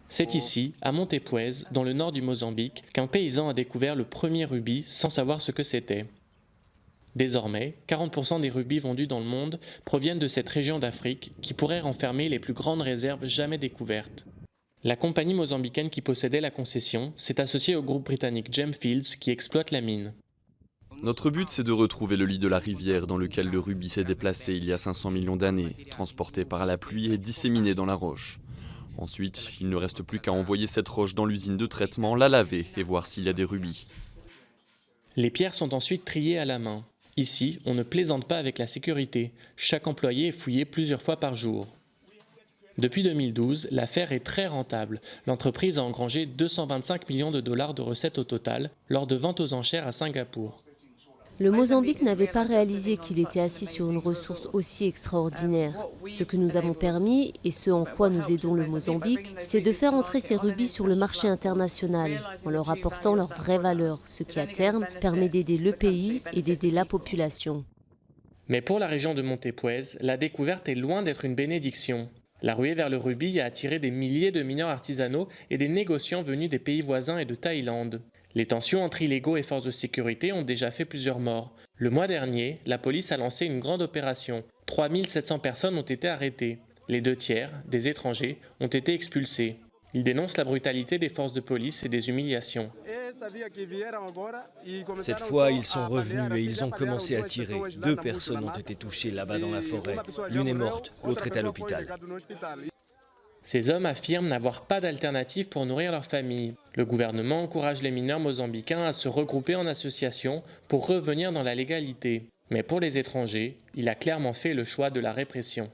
C'est ici, à Montepuez, dans le nord du Mozambique, qu'un paysan a découvert le premier rubis sans savoir ce que c'était. Désormais, 40% des rubis vendus dans le monde proviennent de cette région d'Afrique qui pourrait renfermer les plus grandes réserves jamais découvertes. La compagnie mozambicaine qui possédait la concession s'est associée au groupe britannique Gemfields qui exploite la mine. Notre but, c'est de retrouver le lit de la rivière dans lequel le rubis s'est déplacé il y a 500 millions d'années, transporté par la pluie et disséminé dans la roche. Ensuite, il ne reste plus qu'à envoyer cette roche dans l'usine de traitement, la laver et voir s'il y a des rubis. Les pierres sont ensuite triées à la main. Ici, on ne plaisante pas avec la sécurité. Chaque employé est fouillé plusieurs fois par jour. Depuis 2012, l'affaire est très rentable. L'entreprise a engrangé 225 millions de dollars de recettes au total lors de ventes aux enchères à Singapour. Le Mozambique n'avait pas réalisé qu'il était assis sur une ressource aussi extraordinaire. Ce que nous avons permis, et ce en quoi nous aidons le Mozambique, c'est de faire entrer ces rubis sur le marché international, en leur apportant leur vraie valeur, ce qui à terme permet d'aider le pays et d'aider la population. Mais pour la région de Montepuez, la découverte est loin d'être une bénédiction. La ruée vers le rubis a attiré des milliers de mineurs artisanaux et des négociants venus des pays voisins et de Thaïlande. Les tensions entre illégaux et forces de sécurité ont déjà fait plusieurs morts. Le mois dernier, la police a lancé une grande opération. 3700 personnes ont été arrêtées. Les 2/3, des étrangers, ont été expulsés. Ils dénoncent la brutalité des forces de police et des humiliations. Cette fois, ils sont revenus et ils ont commencé à tirer. 2 personnes ont été touchées là-bas dans la forêt. L'une est morte, l'autre est à l'hôpital. Ces hommes affirment n'avoir pas d'alternative pour nourrir leur famille. Le gouvernement encourage les mineurs mozambicains à se regrouper en association pour revenir dans la légalité. Mais pour les étrangers, il a clairement fait le choix de la répression.